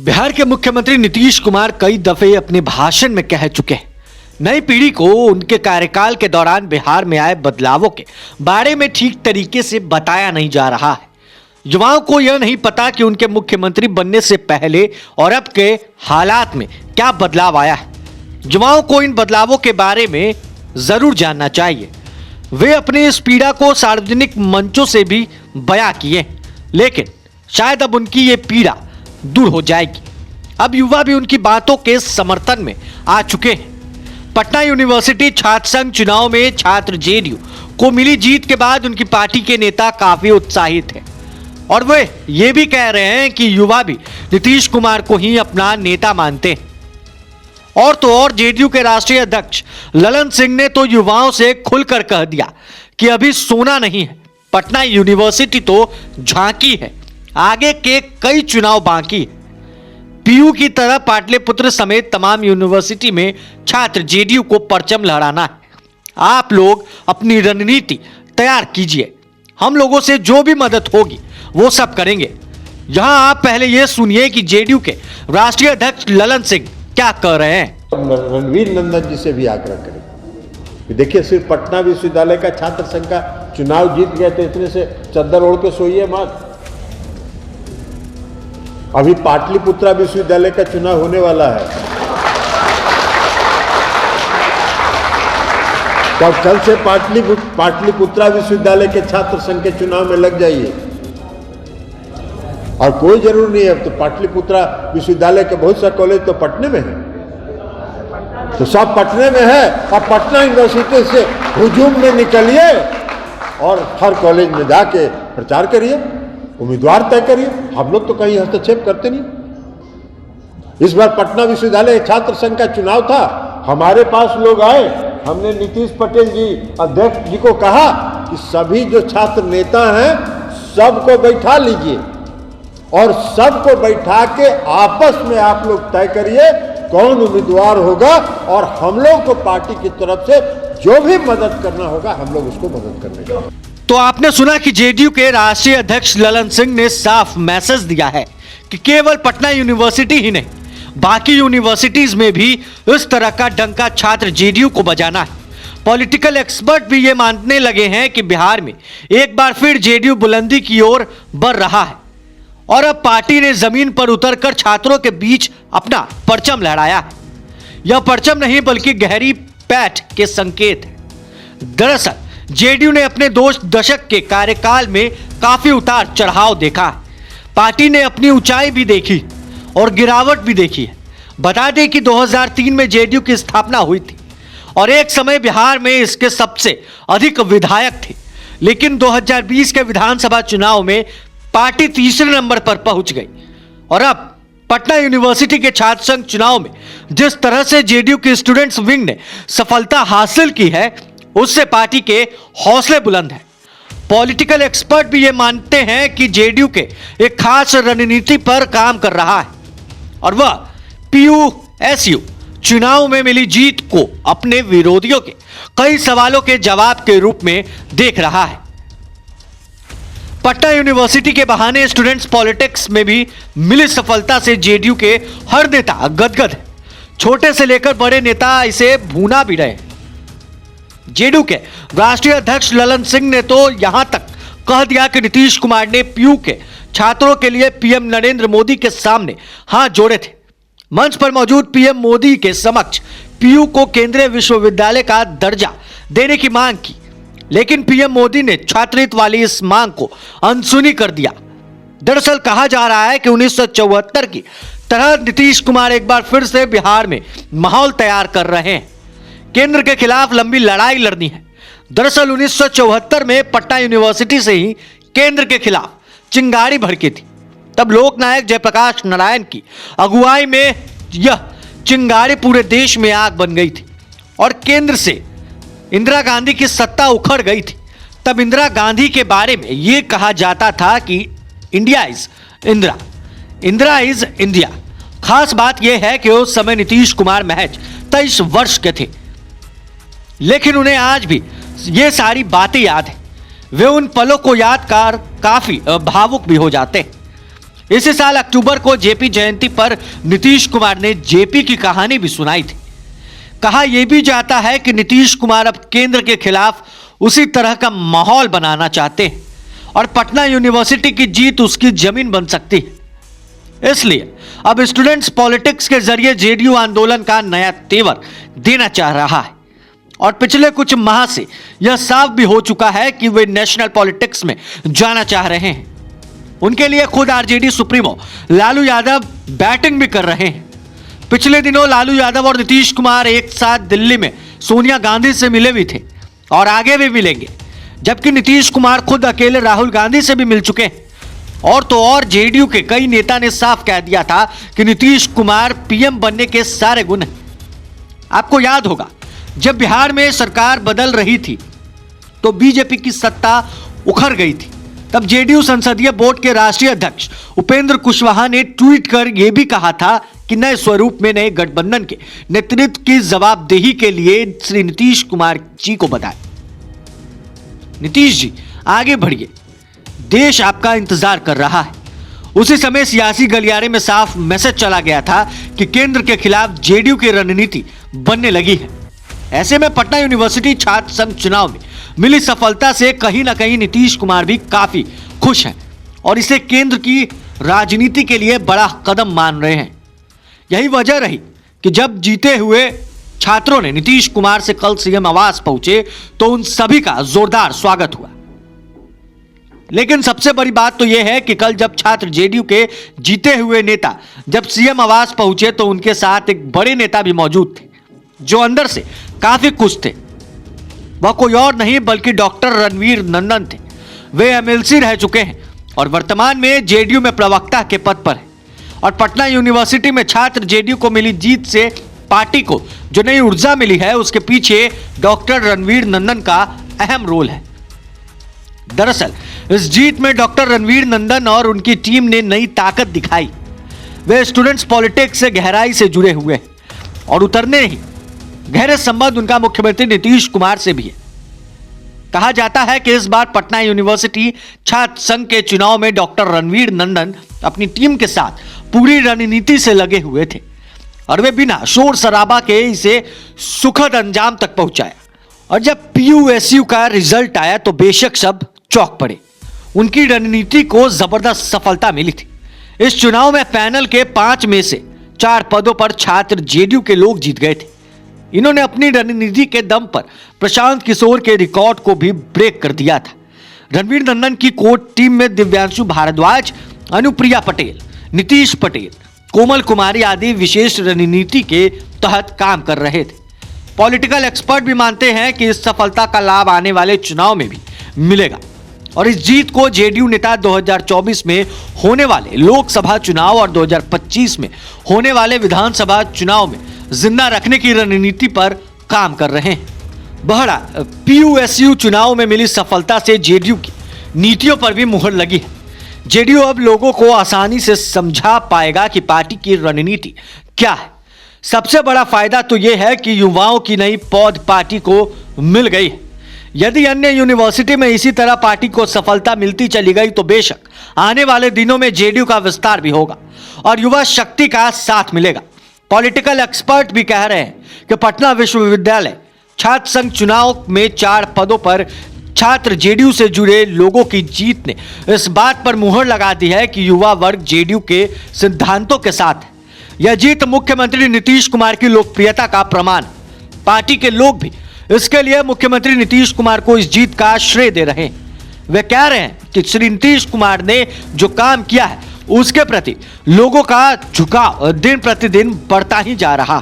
बिहार के मुख्यमंत्री नीतीश कुमार कई दफे अपने भाषण में कह चुके हैं, नई पीढ़ी को उनके कार्यकाल के दौरान बिहार में आए बदलावों के बारे में ठीक तरीके से बताया नहीं जा रहा है। युवाओं को यह नहीं पता कि उनके मुख्यमंत्री बनने से पहले और अब के हालात में क्या बदलाव आया है। युवाओं को इन बदलावों के बारे में जरूर जानना चाहिए। वे अपनी इस पीड़ा को सार्वजनिक मंचों से भी बयां किए, लेकिन शायद अब उनकी ये पीड़ा दूर हो जाएगी। अब युवा भी उनकी बातों के समर्थन में आ चुके हैं। पटना यूनिवर्सिटी छात्र संघ चुनाव में छात्र जेडीयू को मिली जीत के बाद उनकी पार्टी के नेता काफी उत्साहित हैं और वे ये भी कह रहे हैं कि युवा भी नीतीश कुमार को ही अपना नेता मानते हैं। और तो और जेडीयू के राष्ट्रीय अध्यक्ष ललन सिंह ने तो युवाओं से खुलकर कह दिया कि अभी सोना नहीं है, पटना यूनिवर्सिटी तो झांकी है, आगे के कई चुनाव बाकी है। पीयू की तरह पाटलिपुत्र समेत तमाम यूनिवर्सिटी में छात्र जेडीयू को परचम लहराना है। आप लोग अपनी रणनीति तैयार कीजिए, हम लोगों से जो भी मदद होगी वो सब करेंगे। यहां आप पहले ये सुनिए कि जेडीयू के राष्ट्रीय अध्यक्ष ललन सिंह क्या कह रहे हैं। रणवीर नंदन जी से भी आग्रह करें, देखिए सिर्फ पटना विश्वविद्यालय का छात्र संघ का चुनाव जीत गए थे, इतने से चद्दर ओढ़ के सोइए मत। अभी पाटलिपुत्रा विश्वविद्यालय का चुनाव होने वाला है, तो कल से पाटलिपुत्रा विश्वविद्यालय के छात्र संघ के चुनाव में लग जाइए। और कोई जरूर नहीं है, अब तो पाटलिपुत्रा विश्वविद्यालय के बहुत सारे कॉलेज तो पटने में है, तो सब पटने में है। और पटना यूनिवर्सिटी से हुजूम में निकलिए और हर कॉलेज में जाके प्रचार करिए, उम्मीदवार तय करिए। हम लोग तो कहीं हस्तक्षेप करते नहीं। इस बार पटना विश्वविद्यालय छात्र संघ का चुनाव था, हमारे पास लोग आए, हमने नीतीश पटेल जी अध्यक्ष जी को कहा कि सभी जो छात्र नेता हैं सबको बैठा लीजिए और सबको बैठा के आपस में आप लोग तय करिए कौन उम्मीदवार होगा, और हम लोग को पार्टी की तरफ से जो भी मदद करना होगा हम लोग उसको मदद करने का। तो आपने सुना कि जेडीयू के राष्ट्रीय अध्यक्ष ललन सिंह ने साफ मैसेज दिया है कि केवल पटना यूनिवर्सिटी ही नहीं, बाकी यूनिवर्सिटीज में भी इस तरह का डंका छात्र जेडीयू को बजाना है। पॉलिटिकल एक्सपर्ट भी ये मानने लगे हैं कि बिहार में एक बार फिर जेडीयू बुलंदी की ओर बढ़ रहा है और अब पार्टी ने जमीन पर उतरकर छात्रों के बीच अपना परचम लहराया है। यह परचम नहीं बल्कि गहरी पैठ के संकेत है। दरअसल जेडीयू ने अपने 2 दशक के कार्यकाल में काफी उतार चढ़ाव देखा है। पार्टी ने अपनी ऊंचाई भी देखी और गिरावट भी देखी है। बता दें कि 2003 में जेडीयू की स्थापना हुई थी और एक समय बिहार में इसके सबसे अधिक विधायक थे, लेकिन 2020 के विधानसभा चुनाव में पार्टी तीसरे नंबर पर पहुंच गई। और अब पटना यूनिवर्सिटी के छात्र संघ चुनाव में जिस तरह से जेडीयू की स्टूडेंट्स विंग ने सफलता हासिल की है, उससे पार्टी के हौसले बुलंद हैं। पॉलिटिकल एक्सपर्ट भी ये मानते हैं कि जेडीयू के एक खास रणनीति पर काम कर रहा है और वह पीयूएसयू चुनाव में मिली जीत को अपने विरोधियों के कई सवालों के जवाब के रूप में देख रहा है। पटना यूनिवर्सिटी के बहाने स्टूडेंट्स पॉलिटिक्स में भी मिली सफलता से जेडीयू के हर नेता गदगद है। छोटे से लेकर बड़े नेता इसे भूना भी रहे। जेडीयू के राष्ट्रीय अध्यक्ष ललन सिंह ने तो यहां तक कह दिया कि नीतीश कुमार ने पीयू के छात्रों के लिए पीएम नरेंद्र मोदी के सामने हाथ जोड़े थे। मंच पर मौजूद पीएम मोदी के समक्ष पीयू को केंद्रीय विश्वविद्यालय का दर्जा देने की मांग की, लेकिन पीएम मोदी ने छात्रहित वाली इस मांग को अनसुनी कर दिया। दरअसल कहा जा रहा है कि 1974 की तरह नीतीश कुमार एक बार फिर से बिहार में माहौल तैयार कर रहे हैं। केंद्र के खिलाफ लंबी लड़ाई लड़नी है। दरअसल 1974 में पटना यूनिवर्सिटी से ही केंद्र के खिलाफ चिंगारी भड़की थी। तब लोकनायक जयप्रकाश नारायण की अगुवाई में यह चिंगारी पूरे देश में आग बन गई थी और केंद्र से इंदिरा गांधी की सत्ता उखड़ गई थी। तब इंदिरा गांधी के बारे में यह कहा जाता था कि India is Indira, Indira is India. खास बात यह है कि उस समय नीतीश कुमार महज 23 वर्ष के थे, लेकिन उन्हें आज भी ये सारी बातें याद है। वे उन पलों को याद कर काफी भावुक भी हो जाते हैं। इसी साल अक्टूबर को जेपी जयंती पर नीतीश कुमार ने जेपी की कहानी भी सुनाई थी। कहा यह भी जाता है कि नीतीश कुमार अब केंद्र के खिलाफ उसी तरह का माहौल बनाना चाहते हैं और पटना यूनिवर्सिटी की जीत उसकी जमीन बन सकती है। इसलिए अब स्टूडेंट्स पॉलिटिक्स के जरिए जेडीयू आंदोलन का नया तेवर देना चाह रहा है और पिछले कुछ माह से यह साफ भी हो चुका है कि वे नेशनल पॉलिटिक्स में जाना चाह रहे हैं। उनके लिए खुद RJD supremo Lalu Yadav batting भी कर रहे हैं। पिछले दिनों लालू यादव और नीतीश कुमार एक साथ दिल्ली में सोनिया गांधी से मिले भी थे और आगे भी मिलेंगे, जबकि नीतीश कुमार खुद अकेले राहुल गांधी से भी मिल चुके हैं। और तो और जेडीयू के कई नेता ने साफ कह दिया था कि नीतीश कुमार पीएम बनने के सारे गुण हैं। आपको याद होगा जब बिहार में सरकार बदल रही थी तो बीजेपी की सत्ता उखड़ गई थी। तब जेडीयू संसदीय बोर्ड के राष्ट्रीय अध्यक्ष उपेंद्र कुशवाहा ने ट्वीट कर यह भी कहा था कि नए स्वरूप में नए गठबंधन के नेतृत्व की जवाबदेही के लिए श्री नीतीश कुमार जी को बधाई। नीतीश जी आगे बढ़िए, देश आपका इंतजार कर रहा है। उसी समय सियासी गलियारे में साफ मैसेज चला गया था कि केंद्र के खिलाफ जेडीयू की रणनीति बनने लगी है। ऐसे में पटना यूनिवर्सिटी छात्र संघ चुनाव में मिली सफलता से कहीं ना कहीं नीतीश कुमार भी काफी खुश हैं और इसे केंद्र की राजनीति के लिए बड़ा कदम मान रहे हैं। यही वजह रही कि जब जीते हुए छात्रों ने नीतीश कुमार से कल सीएम आवास पहुंचे तो उन सभी का जोरदार स्वागत हुआ। लेकिन सबसे बड़ी बात तो यह है कि कल जब छात्र जेडीयू के जीते हुए नेता जब सीएम आवास पहुंचे तो उनके साथ एक बड़े नेता भी मौजूद थे जो अंदर से काफी खुश थे। वह कोई और नहीं बल्कि डॉक्टर रणवीर नंदन थे। वे एमएलसी रह चुके हैं और वर्तमान में जेडीयू में प्रवक्ता के पद पर है और पटना यूनिवर्सिटी में छात्र जेडीयू को मिली जीत से पार्टी को जो नई ऊर्जा मिली है उसके पीछे डॉक्टर रणवीर नंदन का अहम रोल है। दरअसल इस जीत में डॉक्टर रणवीर नंदन और उनकी टीम ने नई ताकत दिखाई। वे स्टूडेंट्स पॉलिटिक्स से गहराई से जुड़े हुए हैं और उतरने नहीं, गहरे संबंध उनका मुख्यमंत्री नीतीश कुमार से भी है। कहा जाता है कि इस बार पटना यूनिवर्सिटी छात्र संघ के चुनाव में डॉक्टर रणवीर नंदन अपनी टीम के साथ पूरी रणनीति से लगे हुए थे और वे बिना शोर शराबा के इसे सुखद अंजाम तक पहुंचाया। और जब पीयूएसयू का रिजल्ट आया तो बेशक सब चौंक पड़े। उनकी रणनीति को जबरदस्त सफलता मिली थी। इस चुनाव में पैनल के 5 में से 4 पदों पर छात्र जेडीयू के लोग जीत गए थे। इन्होंने अपनी रणनीति के दम पर प्रशांत किशोर के रिकॉर्ड को भी ब्रेक कर दिया था। रणवीर नंदन की कोर टीम में दिव्यांशु भारद्वाज, अनुप्रिया पटेल, नीतीश पटेल, कोमल कुमारी आदि विशेष रणनीति के तहत काम कर रहे थे। पॉलिटिकल एक्सपर्ट भी मानते हैं कि इस सफलता का लाभ आने वाले चुनाव में भी मिलेगा और इस जीत को जेडीयू नेता 2024 में होने वाले लोकसभा चुनाव और 2025 में होने वाले विधानसभा चुनाव में जिंदा रखने की रणनीति पर काम कर रहे हैं। बहरा पीयूएसयू चुनाव में मिली सफलता से जेडीयू की नीतियों पर भी मुहर लगी है। जेडीयू अब लोगों को आसानी से समझा पाएगा कि पार्टी की रणनीति क्या है। सबसे बड़ा फायदा तो यह है कि युवाओं की नई पौध पार्टी को मिल गई है। यदि अन्य यूनिवर्सिटी में इसी तरह पार्टी को सफलता मिलती चली गई तो बेशक आने वाले दिनों में जेडीयू का विस्तार भी होगा और युवा शक्ति का साथ मिलेगा। पॉलिटिकल एक्सपर्ट भी कह रहे हैं कि पटना विश्वविद्यालय छात्र संघ चुनाव में 4 पदों पर छात्र जेडीयू से जुड़े लोगों की जीत ने इस बात पर मुहर लगा दी है कि युवा वर्ग जेडीयू के सिद्धांतों के साथ है। यह जीत मुख्यमंत्री नीतीश कुमार की लोकप्रियता का प्रमाण। पार्टी के लोग भी इसके लिए मुख्यमंत्री नीतीश कुमार को इस जीत का श्रेय दे रहे हैं। वे कह रहे हैं कि श्री नीतीश कुमार ने जो काम किया है उसके प्रति लोगों का झुकाव दिन प्रतिदिन बढ़ता ही जा रहा।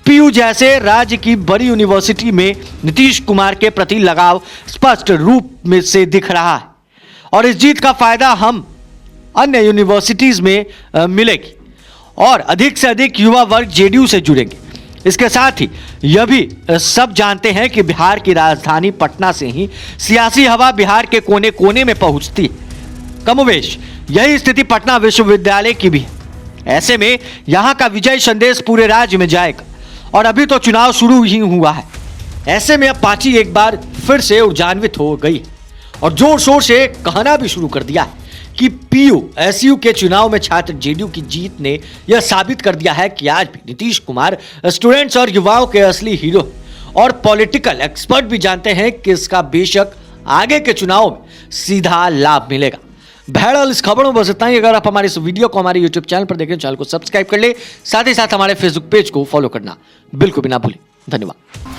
पीयू जैसे राज्य की बड़ी यूनिवर्सिटी में नीतीश कुमार के प्रति लगाव स्पष्ट रूप में से दिख रहा है और इस जीत का फायदा हम अन्य यूनिवर्सिटीज में मिलेगी और अधिक से अधिक युवा वर्ग जेडीयू से जुड़ेंगे। इसके साथ ही यह भी सब जानते हैं कि बिहार की राजधानी पटना से ही सियासी हवा बिहार के कोने कोने में पहुंचती है। कमोवेश यही स्थिति पटना विश्वविद्यालय की भी है। ऐसे में यहां का विजय संदेश पूरे राज्य में जाएगा और अभी तो चुनाव शुरू ही हुआ है। ऐसे में अब पार्टी एक बार फिर से ऊर्जान्वित हो गई है और जोर शोर से कहना भी शुरू कर दिया है कि पीयू एसयू के चुनाव में छात्र जेडीयू की जीत ने यह साबित कर दिया है कि आज भी नीतीश कुमार स्टूडेंट्स और युवाओं के असली हीरो हैं और पॉलिटिकल एक्सपर्ट भी जानते हैं कि इसका बेशक आगे के चुनाव में सीधा लाभ मिलेगा। बहरहाल इस खबरों में बस इतना ही। अगर आप हमारे इस वीडियो को हमारे यूट्यूब चैनल पर देखें, चैनल को सब्सक्राइब कर ले, साथ ही साथ हमारे फेसबुक पेज को फॉलो करना बिल्कुल भी ना भूलें। धन्यवाद।